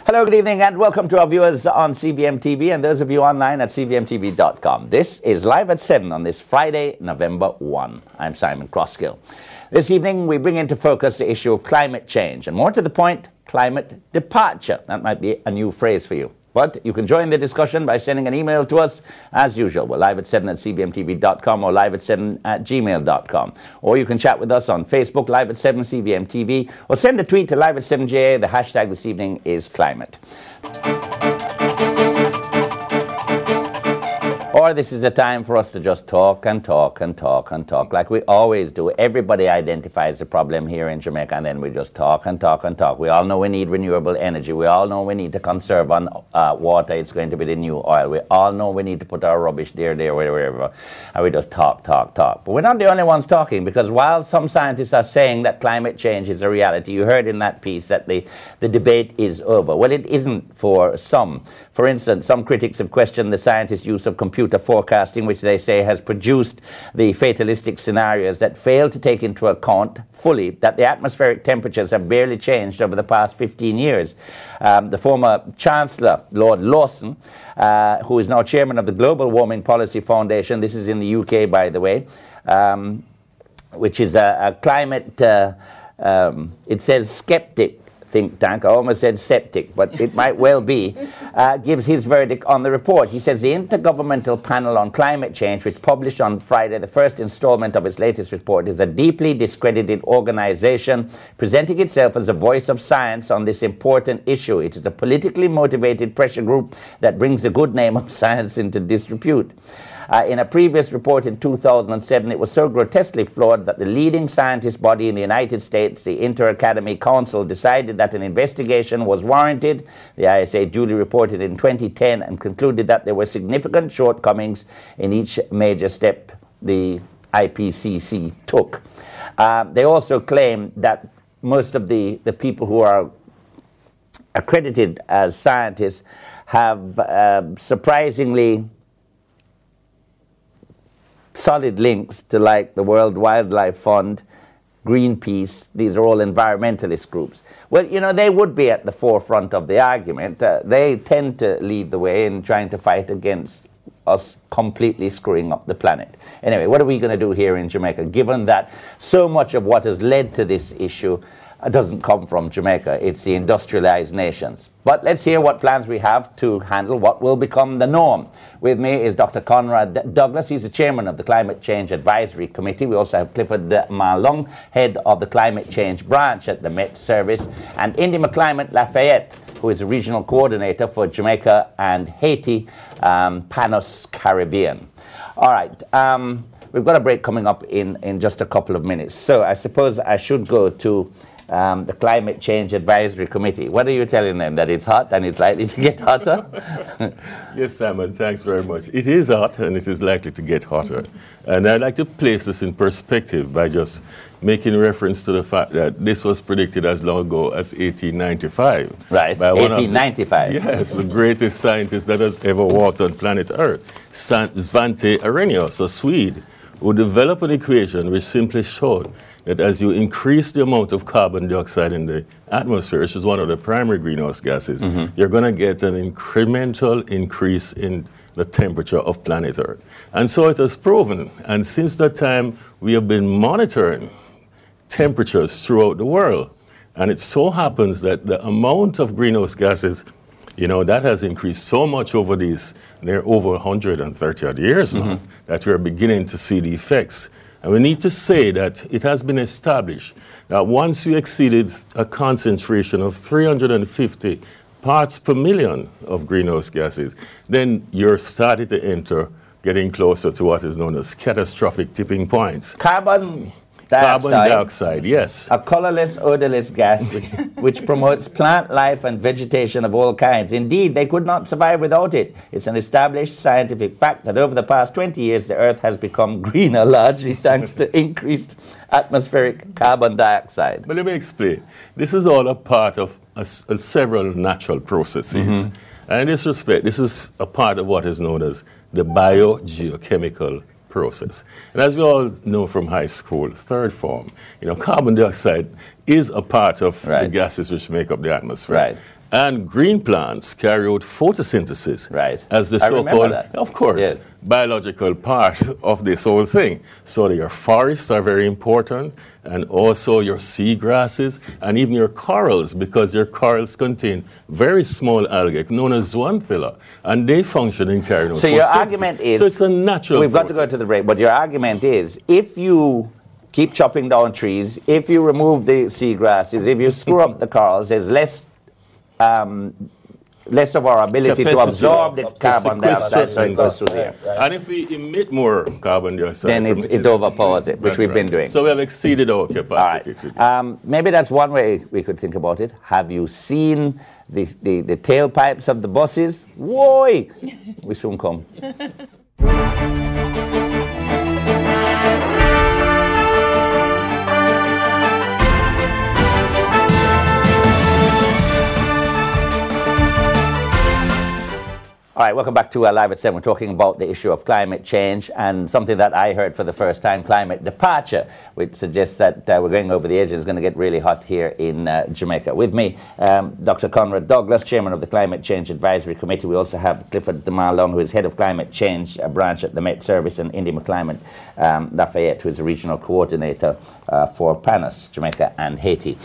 Hello, good evening, and welcome to our viewers on CVMTV and those of you online at CVMTV.com. This is Live at 7 on this Friday, November 1. I'm Simon Crosskill. This evening, we bring into focus the issue of climate change, and more to the point, climate departure. That might be a new phrase for you. But you can join the discussion by sending an email to us as usual. We're live at 7 at cvmtv.com or live at 7 at gmail.com. Or you can chat with us on Facebook, live at 7 CVMTV, or send a tweet to live at 7GA. The hashtag this evening is climate. Or this is a time for us to just talk and talk and talk and talk like we always do. Everybody identifies the problem here in Jamaica, and then we just talk and talk and talk. We all know we need renewable energy. We all know we need to conserve on water. It's going to be the new oil. We all know we need to put our rubbish there, wherever. And we just talk. But we're not the only ones talking, because while some scientists are saying that climate change is a reality, you heard in that piece that the debate is over. Well, it isn't for some. For instance, some critics have questioned the scientists' use of computer forecasting, which they say has produced the fatalistic scenarios that fail to take into account fully that the atmospheric temperatures have barely changed over the past 15 years. The former Chancellor, Lord Lawson, who is now chairman of the Global Warming Policy Foundation, this is in the UK, by the way, which is a climate, it says skeptic think tank. I almost said septic, but it might well be, gives his verdict on the report. He says the Intergovernmental Panel on Climate Change, which published on Friday the first installment of its latest report, is a deeply discredited organization presenting itself as a voice of science on this important issue. It is a politically motivated pressure group that brings the good name of science into disrepute. In a previous report in 2007, it was so grotesquely flawed that the leading scientist body in the United States, the Inter-Academy Council, decided that an investigation was warranted. The ISA duly reported in 2010 and concluded that there were significant shortcomings in each major step the IPCC took. They also claim that most of the people who are accredited as scientists have surprisingly solid links to, like, the World Wildlife Fund, Greenpeace. These are all environmentalist groups. Well, you know, they would be at the forefront of the argument. They tend to lead the way in trying to fight against us completely screwing up the planet. Anyway, what are we going to do here in Jamaica, given that so much of what has led to this issue doesn't come from Jamaica? It's the industrialized nations. But let's hear what plans we have to handle what will become the norm. With me is Dr. Conrad Douglas. He's the chairman of the Climate Change Advisory Committee. We also have Clifford Malong, head of the Climate Change branch at the Met Service, and Indi Lafayette, who is the regional coordinator for Jamaica and Haiti, Panos Caribbean. All right. We've got a break coming up in just a couple of minutes. So I suppose I should go to the Climate Change Advisory Committee. What are you telling them? That it's hot and it's likely to get hotter? Yes, Simon, thanks very much. It is hot and it is likely to get hotter. And I'd like to place this in perspective by just making reference to the fact that this was predicted as long ago as 1895. Right, by 1895. Yes, the greatest scientist that has ever walked on planet Earth, Svante Arrhenius, a Swede, who developed an equation which simply showed that as you increase the amount of carbon dioxide in the atmosphere, which is one of the primary greenhouse gases, you're going to get an incremental increase in the temperature of planet Earth. And so it has proven. And since that time, we have been monitoring temperatures throughout the world. And it so happens that the amount of greenhouse gases, you know, that has increased so much over these, they're over 130 odd years now, that we're beginning to see the effects. And we need to say that it has been established that once we exceeded a concentration of 350 parts per million of greenhouse gases, then you're starting to enter getting closer to what is known as catastrophic tipping points. Carbon dioxide, yes. A colorless, odorless gas which promotes plant life and vegetation of all kinds. Indeed, they could not survive without it. It's an established scientific fact that over the past 20 years, the Earth has become greener, largely thanks to increased atmospheric carbon dioxide. But let me explain. This is all a part of several natural processes. And in this respect, this is a part of what is known as the biogeochemical process. And as we all know from high school, third form, you know, carbon dioxide is a part of the gases which make up the atmosphere. And green plants carry out photosynthesis as the so-called, of course, biological part of this whole thing. So your forests are very important, and also your seagrasses, and even your corals, because your corals contain very small algae known as zooxanthellae, and they function in carrying out photosynthesis. So your argument is, so it's a natural we've got to go to the break, but your argument is, if you keep chopping down trees, if you remove the seagrasses, if you screw up the corals, there's less of our ability to absorb the carbon dioxide, so it goes through there. And if we emit more carbon dioxide, then it overpowers it, which we've been doing. So we have exceeded our capacity. Maybe that's one way we could think about it. Have you seen the tailpipes of the buses? Whoa! We soon come. All right, welcome back to Live at 7. We're talking about the issue of climate change and something that I heard for the first time, climate departure, which suggests that we're going over the edge. It's going to get really hot here in Jamaica. With me, Dr. Conrad Douglas, Chairman of the Climate Change Advisory Committee. We also have Clifford Demarlong, who is Head of Climate Change branch at the Met Service, and Indi McClymont Lafayette, who is the Regional Coordinator for PANUS, Jamaica and Haiti.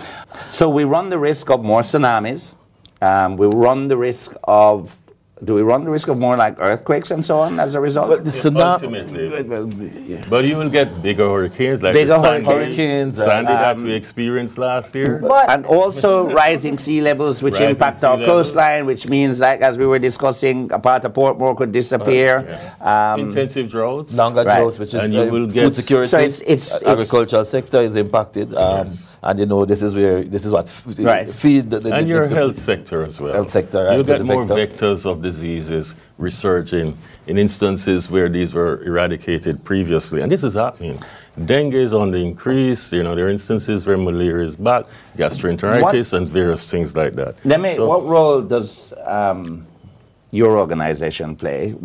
So we run the risk of more tsunamis. We run the risk of Do we run the risk of more like earthquakes and so on as a result? Well, ultimately. But you will get bigger hurricanes, like bigger hurricanes, Sandy that we experienced last year. And also rising sea levels, which impact our coastline, which means, like as we were discussing, a part of Portmore could disappear. Intensive droughts. Longer droughts, which is food security. So it's agricultural sector is impacted. And you know, this is what feed the your health sector as well. Health sector. You'll get more vectors of diseases resurging in instances where these were eradicated previously, and this is happening. Dengue is on the increase. You know, there are instances where malaria is back, gastroenteritis, and various things like that. What role does your organization play?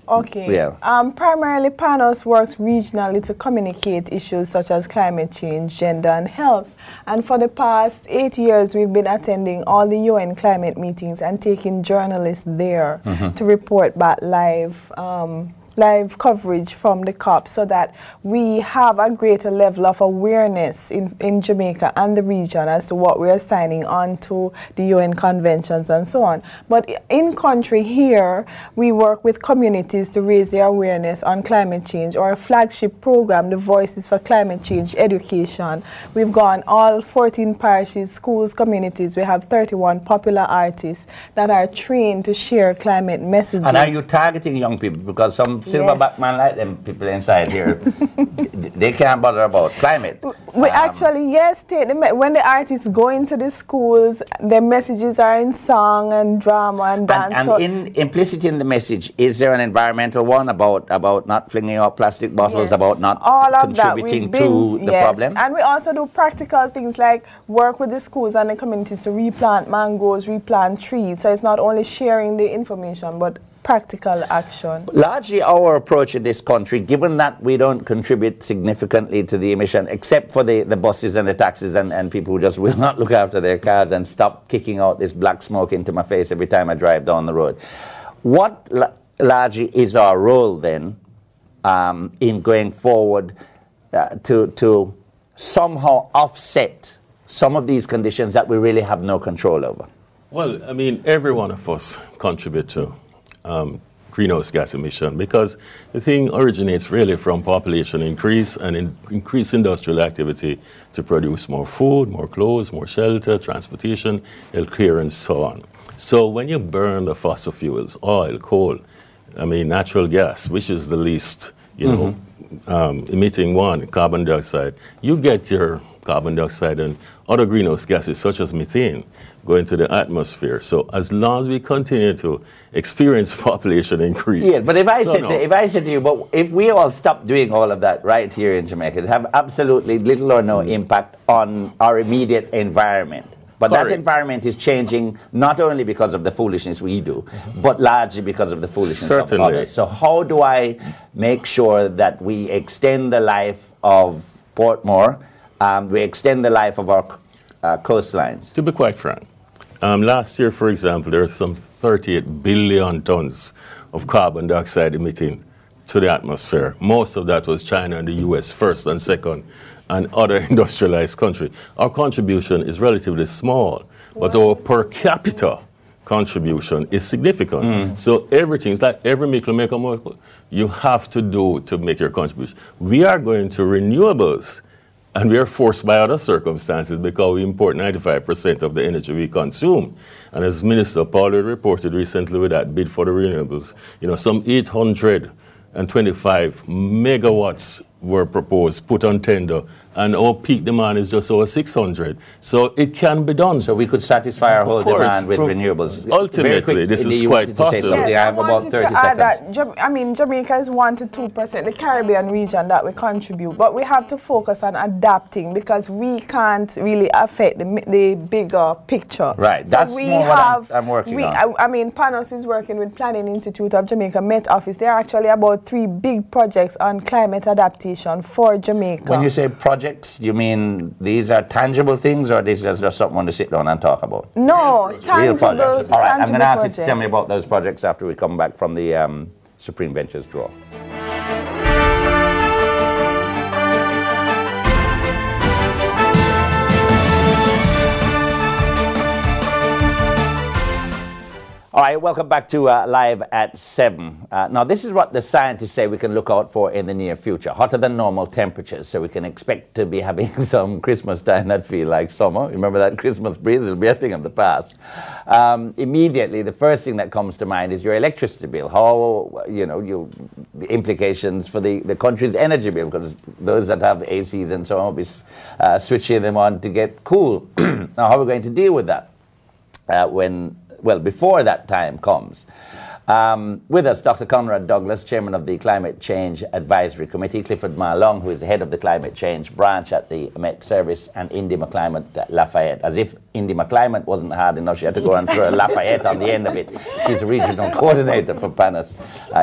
Okay. Yeah. Primarily, PANUS works regionally to communicate issues such as climate change, gender, and health. And for the past 8 years, we've been attending all the UN climate meetings and taking journalists there to report back live coverage from the COP, so that we have a greater level of awareness in Jamaica and the region as to what we are signing on to the UN conventions and so on. But in country here, we work with communities to raise their awareness on climate change. Our flagship program, the Voices for Climate Change Education, we've gone all 14 parishes, schools, communities. We have 31 popular artists that are trained to share climate messages. And are you targeting young people? Because some silverback man like them people inside here, they can't bother about climate. We actually, yes, when the artists go into the schools, their messages are in song and drama and dance. And implicit in the message, is there an environmental one about not flinging out plastic bottles, about not contributing to the problem? And we also do practical things like work with the schools and the communities to replant mangoes, replant trees. So it's not only sharing the information, but practical action. Largely our approach in this country, given that we don't contribute significantly to the emission, except for the buses and the taxis and people who just will not look after their cars and stop kicking out this black smoke into my face every time I drive down the road. What largely is our role then in going forward to somehow offset some of these conditions that we really have no control over? Well, I mean, every one of us contribute to greenhouse gas emission, because the thing originates really from population increase and increased industrial activity to produce more food, more clothes, more shelter, transportation, healthcare, and so on. So when you burn the fossil fuels, oil, coal, I mean natural gas, which is the least, you know, emitting one, carbon dioxide, you get your carbon dioxide and other greenhouse gases such as methane go into the atmosphere. So as long as we continue to experience population increase. Yeah, but if I said to you, but if we all stop doing all of that right here in Jamaica, it have absolutely little or no impact on our immediate environment. But that environment is changing not only because of the foolishness we do, but largely because of the foolishness of others. So how do I make sure that we extend the life of Portmore, we extend the life of our coastlines? To be quite frank, Last year, for example, there were some 38 billion tons of carbon dioxide emitting to the atmosphere. Most of that was China and the US first and second, and other industrialized countries. Our contribution is relatively small, but our per capita contribution is significant. So everything, it's like every make a molecule, you have to do to make your contribution. We are going to renewables, and we are forced by other circumstances because we import 95% of the energy we consume. And as Minister Paul reported recently with that bid for the renewables, you know, some 825 megawatts were proposed, put on tender, and our peak demand is just over 600. So it can be done. So we could satisfy our whole demand with renewables. Ultimately, this is quite possible. I have about 30 seconds. I mean, Jamaica is 1 to 2%, the Caribbean region that we contribute, but we have to focus on adapting because we can't really affect the bigger picture. Right, so that's more what I'm working on. I mean, Panos is working with Planning Institute of Jamaica Met Office. There are actually about 3 big projects on climate adaptation for Jamaica. When you say projects, you mean these are tangible things, or this is just something to sit down and talk about? No, real projects. All right, I'm going to ask projects. you to tell me about those projects after we come back from the Supreme Ventures draw. All right, welcome back to Live at 7. Now, this is what the scientists say we can look out for in the near future. Hotter than normal temperatures, so we can expect to be having some Christmas time that feel like summer. Remember that Christmas breeze? It'll be a thing of the past. Immediately, the first thing that comes to mind is your electricity bill. How, you know, the implications for the country's energy bill, because those that have ACs and so on will be switching them on to get cool. Now, how are we going to deal with that before that time comes? With us, Dr. Conrad Douglas, Chairman of the Climate Change Advisory Committee, Clifford Marlong, who is the head of the Climate Change Branch at the Met Service, and Indi McClymont at Lafayette. As if Indi McClymont wasn't hard enough, she had to go and throw a Lafayette on the end of it. She's a regional coordinator for PANAS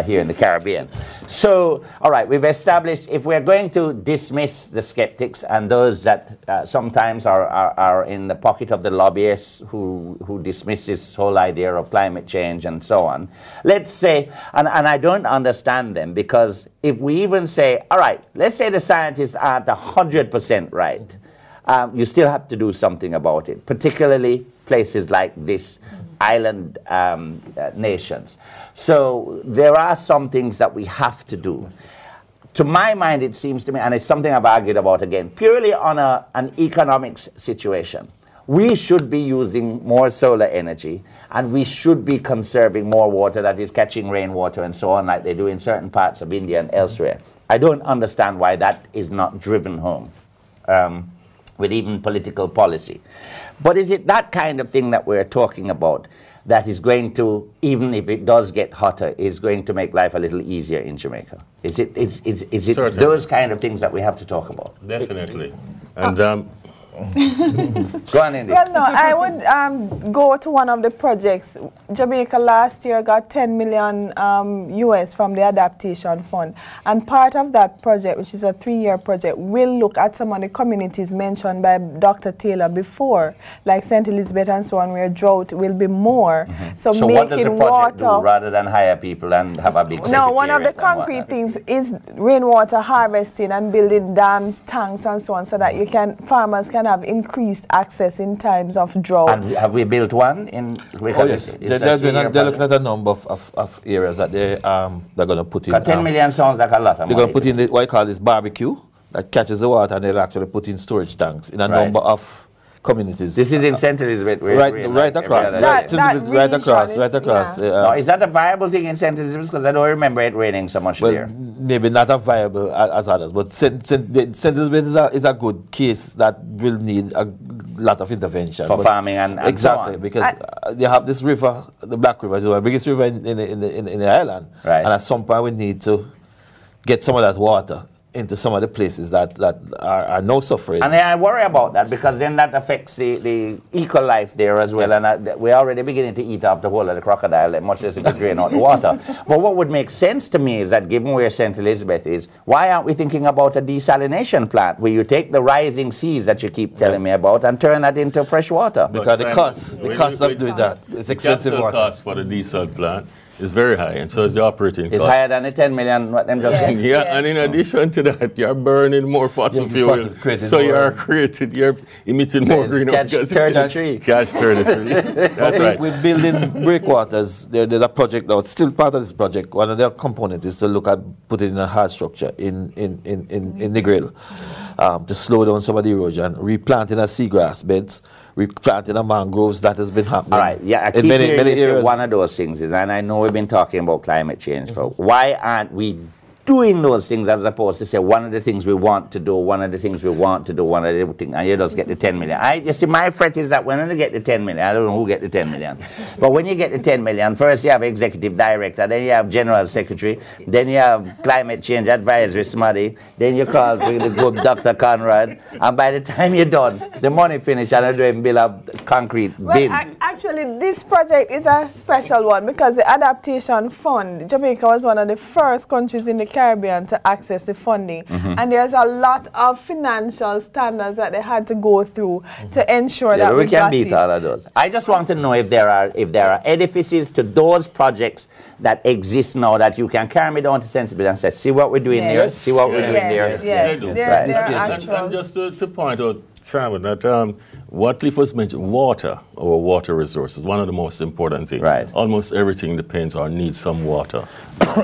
here in the Caribbean. So, all right, we've established if we're going to dismiss the skeptics and those that sometimes are in the pocket of the lobbyists who dismiss this whole idea of climate change and so on, let's say, and I don't understand them, because if we even say, all right, let's say the scientists aren't 100% right, you still have to do something about it, particularly places like this, island nations. So there are some things that we have to do. To my mind, it seems to me, and it's something I've argued about again, purely on an economics situation. We should be using more solar energy, and we should be conserving more water, that is catching rainwater and so on, like they do in certain parts of India and elsewhere. I don't understand why that is not driven home with even political policy. But is it that kind of thing that we're talking about that is going to, even if it does get hotter, is going to make life a little easier in Jamaica? Is it those kind of things that we have to talk about? Definitely. And go on, Indi. Well, no, I would go to one of the projects. Jamaica last year got 10 million US from the Adaptation Fund. And part of that project, which is a 3-year project, will look at some of the communities mentioned by Dr. Taylor before, like St. Elizabeth and so on, where drought will be more. So what does the project do rather than hire people and have a big secretariat? No, one of the concrete things is rainwater harvesting and building dams, tanks and so on, so that farmers can have increased access in times of drought. And have we built one in? Oh yes, they're looking at a number of areas that they're going to put in. 10 million sounds like a lot of money. They're going to put in what you call this barbecue that catches the water, and they'll actually put in storage tanks in a number of communities. This is in St. Elizabeth. Right across. Right across. Yeah. Now, is that a viable thing in St. Elizabeth? Because I don't remember it raining so much there. Maybe not as viable as others, but St. Elizabeth is a good case that will need a lot of intervention. For farming and exactly, so on. because they have this river, the Black River, is the biggest river in the island. Right. And at some point we need to get some of that water into some of the places that are now suffering. And I worry about that because then that affects the eco life there as well. Yes. And we're already beginning to eat off the whole of the crocodile, much less it could drain out the water. But what would make sense to me is that given where St. Elizabeth is, why aren't we thinking about a desalination plant where you take the rising seas that you keep telling me about and turn that into fresh water? Because the cost of doing that, it's expensive water. The cost for the desal plant is very high, and so is the operating cost. It's higher than the 10 million, what them just said. Yeah, and in addition to that, you're burning more fossil fuel, so you're emitting more greenhouse gases. Catch 33. That's right. We're building breakwaters. There's a project now, still part of this project. One of their components is to look at putting in a hard structure in the grill to slow down some of the erosion, replanting a seagrass beds, replanting a mangroves. That has been happening. All right, yeah, I keep hearing you say one of those things is, and I know we've been talking about climate change. Why aren't we doing those things as opposed to say one of the things we want to do, one of the things we want to do, one of the things, and you just get the 10 million. You see, my fret is that when you get the 10 million, I don't know who get the 10 million, but when you get the 10 million, first you have executive director, then you have general secretary, then you have climate change advisory somebody, then you call for the good Dr. Conrad, and by the time you're done, the money finished and you don't even build a concrete bin. Actually, this project is a special one because the Adaptation Fund, Jamaica was one of the first countries in the Caribbean to access the funding, and there's a lot of financial standards that they had to go through to ensure that we can beat all of those. I just want to know if there are edifices to those projects that exist now that you can carry me down to Sensibility and say, see what we're doing there, see what we're doing there. Yes. And just to point out, Simon, that what Cliff was mentioning, water or water resources, one of the most important things. Right. Almost everything depends or needs some water.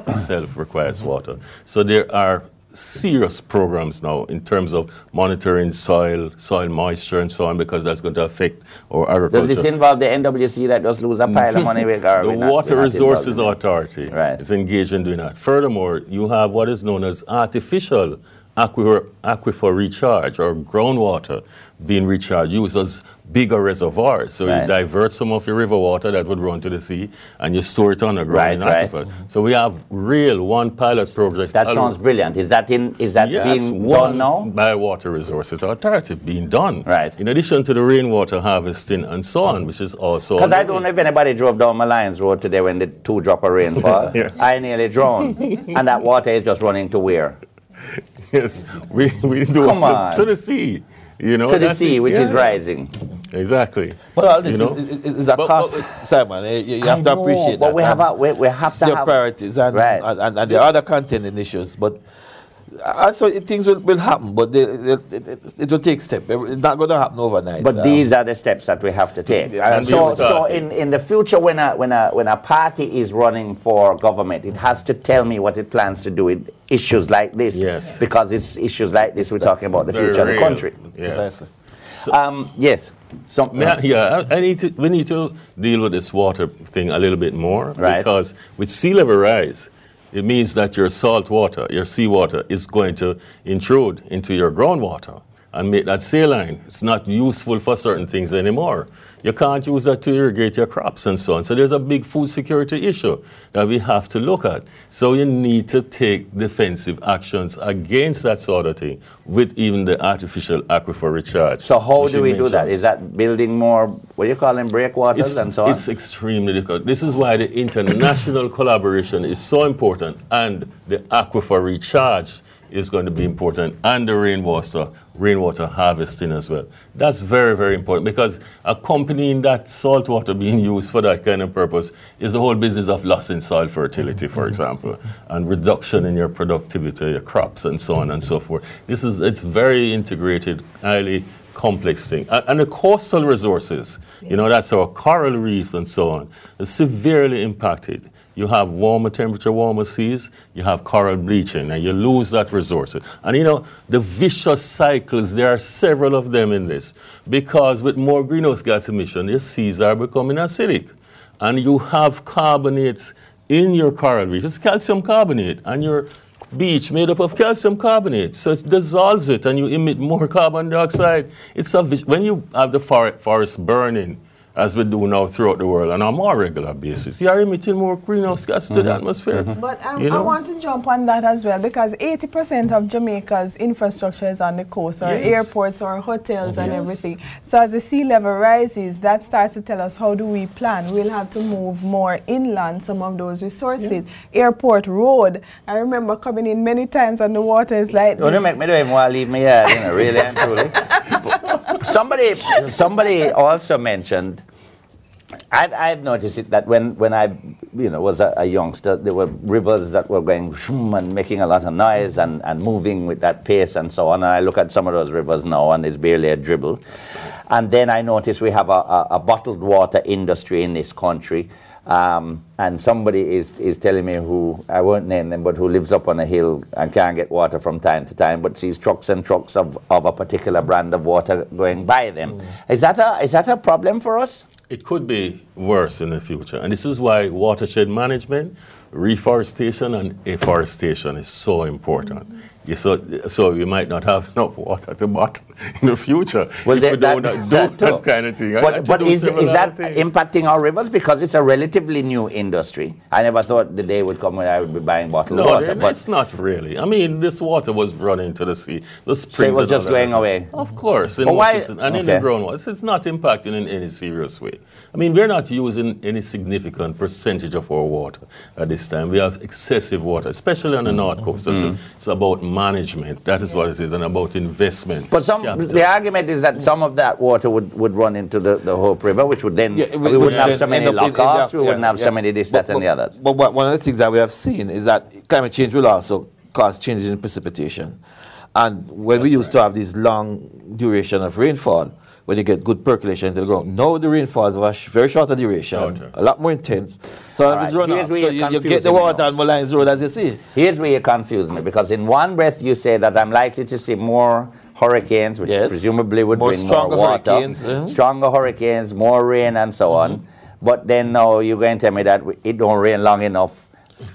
Itself requires water. So there are serious programs now in terms of monitoring soil moisture and so on, because that's going to affect our agriculture. Does this involve the NWC that just lose a pile of money? The Water Resources Authority is engaged in doing that. Furthermore, you have what is known as artificial aquifer recharge, or groundwater being recharged, uses bigger reservoirs. So you divert some of your river water that would run to the sea and you store it underground in aquifer. So we have one pilot project. That sounds brilliant. Is that being done now? By Water Resources Authority being done. Right. In addition to the rainwater harvesting and so on, which is also... Because I don't know if anybody drove down Lions Road today when the 2-drop of rain fall. I nearly drowned. And that water is just running to where? Yes, we do. Come on. To the sea. You know, to the sea, which is rising. Exactly. But all this is a cost, Simon. You have to appreciate that. But we have to have priorities and there are other contending issues. But also things will happen, but it will take steps. It's not going to happen overnight. But these are the steps that we have to take. So in the future, when a party is running for government, it has to tell me what it plans to do with issues like this. Yes. Because it's issues like this we're talking about the future of the country. Yes. Precisely. So, yes. So, we need to deal with this water thing a little bit more, because with sea level rise, it means that your salt water, your seawater, is going to intrude into your groundwater and make that saline. It's not useful for certain things anymore. You can't use that to irrigate your crops and so on. So there's a big food security issue that we have to look at. So you need to take defensive actions against that sort of thing with even the artificial aquifer recharge. So how do we do that? Is that building more, what do you call them, breakwaters and so on? It's extremely difficult. This is why the international collaboration is so important, and the aquifer recharge is going to be important, and the rainwater harvesting as well. That's very, very important, because accompanying that salt water being used for that kind of purpose is the whole business of loss in soil fertility, for example, and reduction in your productivity, your crops, and so on and so forth. It's very integrated, highly complex thing. And the coastal resources, that's our coral reefs and so on, is severely impacted. You have warmer temperature, warmer seas, you have coral bleaching, and you lose that resource. And the vicious cycles, there are several of them in this, because with more greenhouse gas emission, your seas are becoming acidic. And you have carbonates in your coral reef. It's calcium carbonate, and your beach made up of calcium carbonate. So it dissolves it, and you emit more carbon dioxide. When you have the forest burning, as we do now throughout the world on a more regular basis, you are emitting more greenhouse gases to the atmosphere. But I want to jump on that as well, because 80% of Jamaica's infrastructure is on the coast, or airports or hotels and everything. So as the sea level rises, that starts to tell us how do we plan. We'll have to move more inland some of those resources. Airport road, I remember coming in many times and the water is like Don't make me don't even want to leave me here, you know, really and truly. Somebody also mentioned, I've noticed it, that when I was a youngster, there were rivers that were going and making a lot of noise and moving with that pace and so on. And I look at some of those rivers now and it's barely a dribble. And then I notice we have a bottled water industry in this country. And somebody is telling me, who I won't name them, but who lives up on a hill and can't get water from time to time, but sees trucks and trucks of a particular brand of water going by them. Is that a problem for us? It could be worse in the future, and this is why watershed management, reforestation, and afforestation is so important. So you might not have enough water to bottle in the future if you don't do that kind of thing. But is that impacting our rivers? Because it's a relatively new industry. I never thought the day would come when I would be buying bottled water. No, it's not really. I mean, this water was running to the sea. The springs, so it was just going away? Of course. In the groundwater. It's not impacting in any serious way. I mean, we're not using any significant percentage of our water at this time. We have excessive water, especially on the north coast. It's about management. That is what it is, and about investment. But the argument is that some of that water would run into the Hope River, which would then, we wouldn't have so many lock-offs, we wouldn't have so many this, that, and the others. But one of the things that we have seen is that climate change will also cause changes in precipitation. And when we used to have this long duration of rainfall, when you get good percolation into the ground. Now the rainfalls are very shorter duration, a lot more intense. So it's run off. So you get the water on Mullines Road, as you see. Here's where you confuse me, because in one breath you say that I'm likely to see more hurricanes, which presumably would bring more water, stronger hurricanes, more rain, and so on. But then now you're going to tell me that it don't rain long enough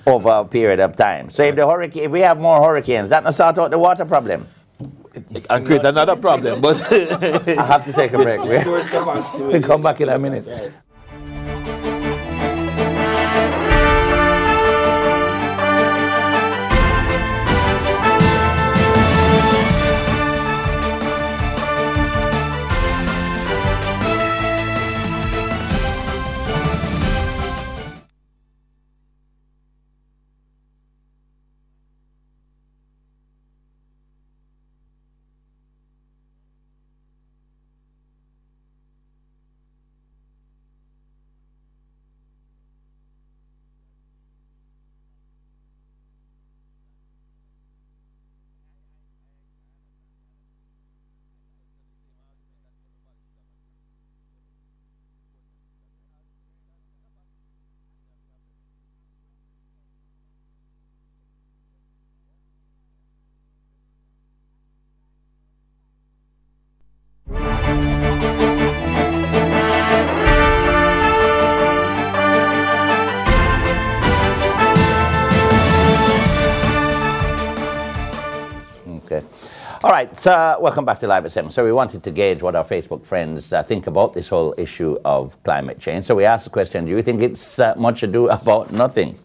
over a period of time. So if we have more hurricanes, that will sort out the water problem. And create another problem, but I have to take a break. We'll come back in a minute. All right, so welcome back to Live at 7. So we wanted to gauge what our Facebook friends think about this whole issue of climate change. So we asked the question, do you think it's much ado about nothing?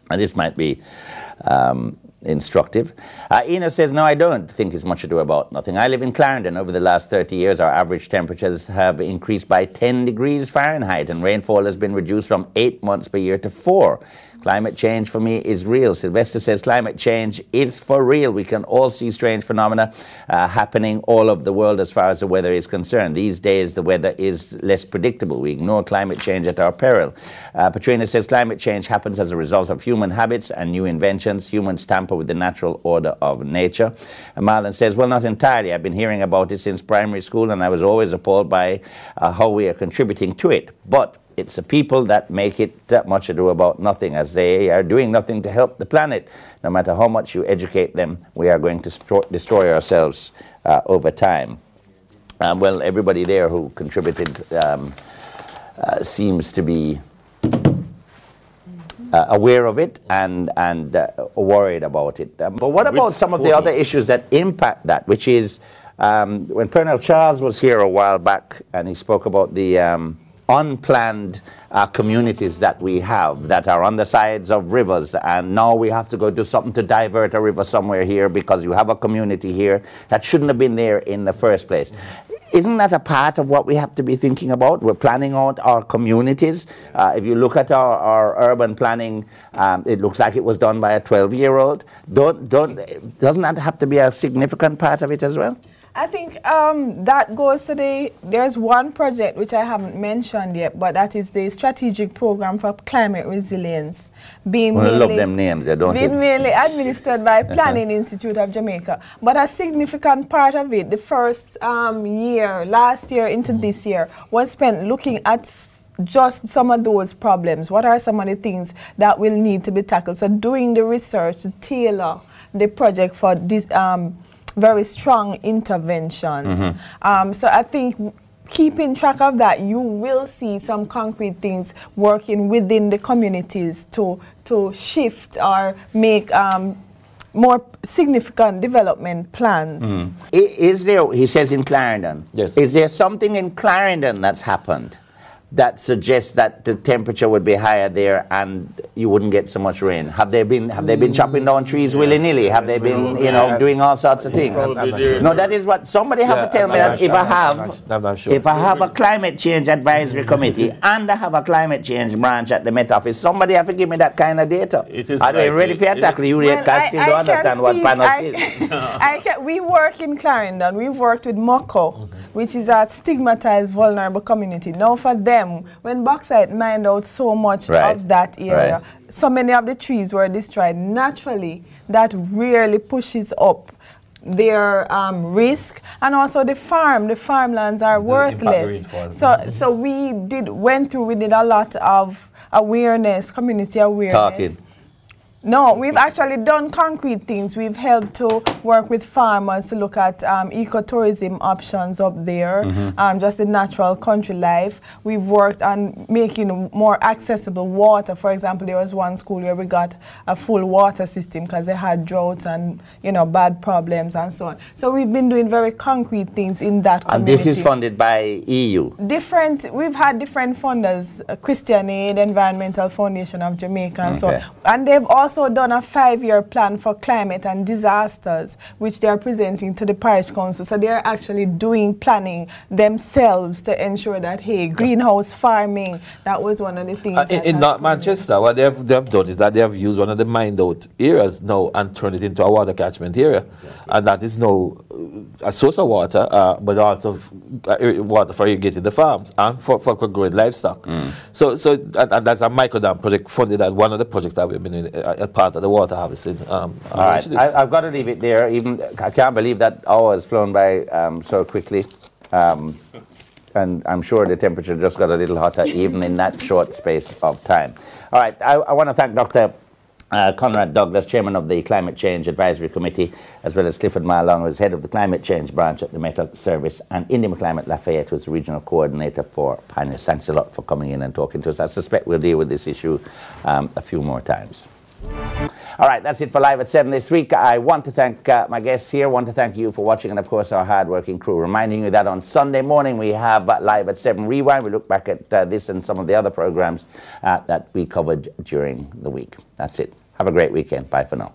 And this might be instructive. Ina says, no, I don't think it's much ado about nothing. I live in Clarendon. Over the last 30 years, our average temperatures have increased by 10 degrees Fahrenheit, and rainfall has been reduced from 8 months per year to 4. Climate change for me is real. Sylvester says climate change is for real. We can all see strange phenomena happening all over the world as far as the weather is concerned. These days the weather is less predictable. We ignore climate change at our peril. Patrina says climate change happens as a result of human habits and new inventions. Humans tamper with the natural order of nature. Marlon says, well, not entirely. I've been hearing about it since primary school, and I was always appalled by how we are contributing to it. But it's the people that make it much ado about nothing, as they are doing nothing to help the planet. No matter how much you educate them, we are going to destroy ourselves over time. Well, everybody there who contributed seems to be aware of it and worried about it. But what about some of the other issues that impact that, which is when Colonel Charles was here a while back and he spoke about the unplanned communities that we have that are on the sides of rivers, and now we have to go do something to divert a river somewhere here because you have a community here that shouldn't have been there in the first place. Isn't that a part of what we have to be thinking about? We're planning out our communities. If you look at our urban planning, it looks like it was done by a 12-year-old. Doesn't that have to be a significant part of it as well? I think that goes to there's one project which I haven't mentioned yet, but that is the strategic program for climate resilience being mainly administered by Planning Institute of Jamaica. But a significant part of it, the first year, last year into this year, was spent looking at just some of those problems. What are some of the things that will need to be tackled? So doing the research to tailor the project for this very strong interventions. So I think keeping track of that, you will see some concrete things working within the communities to shift or make more significant development plans. Is there, he says in Clarendon, yes. Is there something in Clarendon that's happened that suggests that the temperature would be higher there and you wouldn't get so much rain? Have they been chopping down trees willy-nilly? Have they been, you know, doing all sorts of things? No, that is what somebody have to tell me. That if I have a climate change advisory committee and I have a climate change branch at the Met Office, somebody have to give me that kind of data. Are they ready for attack? You still don't understand what panels is. We work in Clarendon. We've worked with Moko, which is a stigmatized, vulnerable community. Now for them, when bauxite mined out so much of that area, so many of the trees were destroyed naturally, that really pushes up their risk, and also the farmlands are worthless. So we did a lot of awareness, community awareness. Talking. No, we've actually done concrete things. We've helped to work with farmers to look at ecotourism options up there, just the natural country life. We've worked on making more accessible water. For example, there was one school where we got a full water system because they had droughts and, you know, bad problems and so on. So we've been doing very concrete things in that community. And this is funded by EU? We've had different funders, Christian Aid, Environmental Foundation of Jamaica and so on. And they've also done a 5-year plan for climate and disasters, which they are presenting to the parish council. So they are actually doing planning themselves to ensure that, hey, greenhouse farming, that was one of the things. In North Manchester, what they have done is that they have used one of the mined out areas now and turned it into a water catchment area. And that is now a source of water, but also water for irrigating the farms and for growing livestock. So and that's a microdam project funded at one of the projects that we've been in, part of the water harvesting. All right, I've got to leave it there. Even I can't believe that hour has flown by so quickly. And I'm sure the temperature just got a little hotter even in that short space of time. All right, I want to thank Dr. Conrad Douglas, Chairman of the Climate Change Advisory Committee, as well as Clifford Marlong, who is Head of the Climate Change Branch at the Met Service, and Indi Lafayette, who is Regional Coordinator for Pioneers. Thanks a lot for coming in and talking to us. I suspect we'll deal with this issue a few more times. All right, that's it for Live at 7 this week. I want to thank my guests here. I want to thank you for watching, and of course our hard-working crew. Reminding you that on Sunday morning we have Live at 7 Rewind. We look back at this and some of the other programs that we covered during the week. That's it. Have a great weekend. Bye for now.